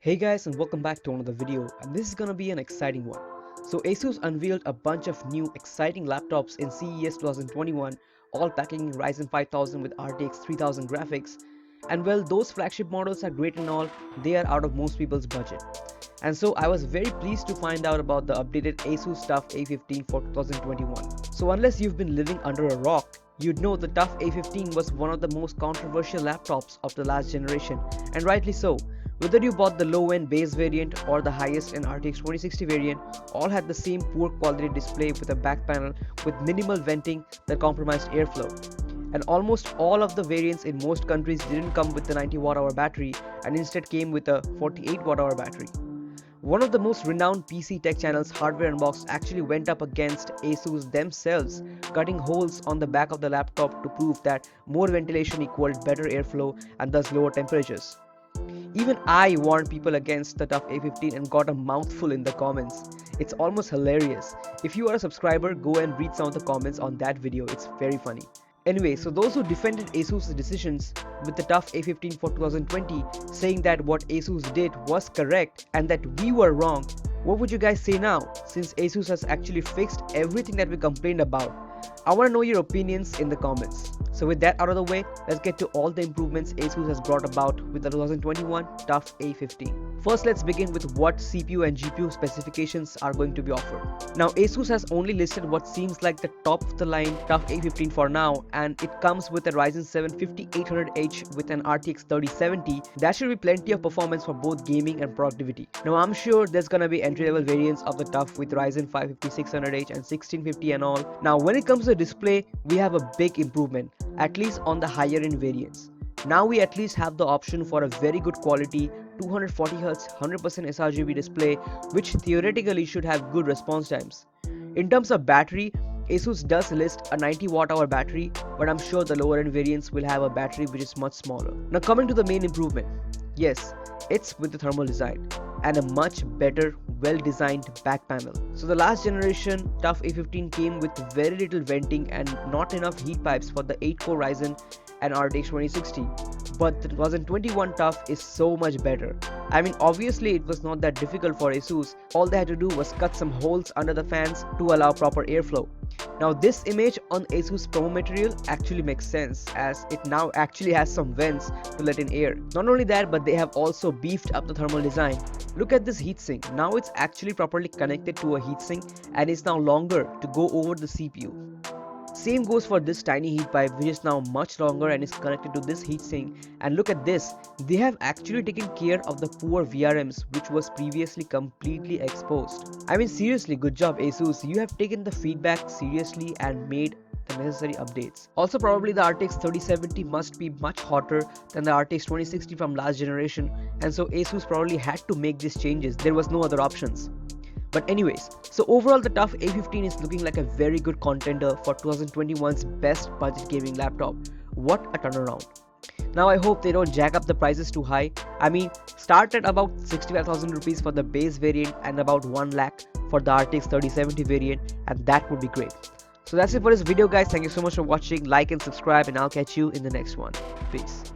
Hey guys, and welcome back to another video, and this is gonna be an exciting one. So ASUS unveiled a bunch of new exciting laptops in CES 2021, all packing Ryzen 5000 with RTX 3000 graphics. And well, those flagship models are great and all, they are out of most people's budget. And so I was very pleased to find out about the updated ASUS TUF A15 for 2021. So unless you've been living under a rock, you'd know the TUF A15 was one of the most controversial laptops of the last generation, and rightly so. Whether you bought the low-end base variant or the highest-end RTX 2060 variant, all had the same poor quality display with a back panel with minimal venting that compromised airflow. And almost all of the variants in most countries didn't come with the 90 watt-hour battery and instead came with a 48 watt-hour battery. One of the most renowned PC tech channels, Hardware Unboxed, actually went up against ASUS themselves, cutting holes on the back of the laptop to prove that more ventilation equaled better airflow and thus lower temperatures. Even I warned people against the TUF A15 and got a mouthful in the comments. It's almost hilarious. If you are a subscriber, go and read some of the comments on that video, it's very funny. Anyway, so those who defended ASUS' decisions with the TUF A15 for 2020, saying that what ASUS did was correct and that we were wrong, what would you guys say now, since ASUS has actually fixed everything that we complained about? I want to know your opinions in the comments. So with that out of the way, let's get to all the improvements ASUS has brought about with the 2021 TUF A15. First, let's begin with what CPU and GPU specifications are going to be offered. Now, ASUS has only listed what seems like the top of the line TUF A15 for now, and it comes with a Ryzen 7 5800H with an RTX 3070. That should be plenty of performance for both gaming and productivity. Now, I'm sure there's gonna be entry-level variants of the TUF with Ryzen 5 5600H and 1650 and all. Now, when it comes to the display, we have a big improvement, at least on the higher end variants. Now we at least have the option for a very good quality 240Hz 100% sRGB display, which theoretically should have good response times. In terms of battery, ASUS does list a 90 watt-hour battery, but I'm sure the lower end variants will have a battery which is much smaller. Now coming to the main improvement, yes, it's with the thermal design and a much better, well-designed back panel. So the last generation TUF A15 came with very little venting and not enough heat pipes for the 8-core Ryzen and RTX 2060. But the 2021 TUF is so much better. I mean, obviously it was not that difficult for ASUS. All they had to do was cut some holes under the fans to allow proper airflow. Now this image on ASUS promo material actually makes sense, as it now actually has some vents to let in air. Not only that, but they have also beefed up the thermal design. Look at this heatsink. Now it's actually properly connected to a heatsink and is now longer to go over the CPU. Same goes for this tiny heat pipe, which is now much longer and is connected to this heatsink. And look at this, they have actually taken care of the poor VRMs which was previously completely exposed. I mean, seriously, good job ASUS, you have taken the feedback seriously and made the necessary updates. Also, probably the RTX 3070 must be much hotter than the RTX 2060 from last generation, and so ASUS probably had to make these changes. There was no other options. But anyways, so overall the TUF A15 is looking like a very good contender for 2021's best budget gaming laptop. What a turnaround. Now I hope they don't jack up the prices too high. I mean, start at about 65,000 rupees for the base variant and about 1 lakh for the RTX 3070 variant, and that would be great. So that's it for this video guys. Thank you so much for watching. Like and subscribe, and I'll catch you in the next one. Peace.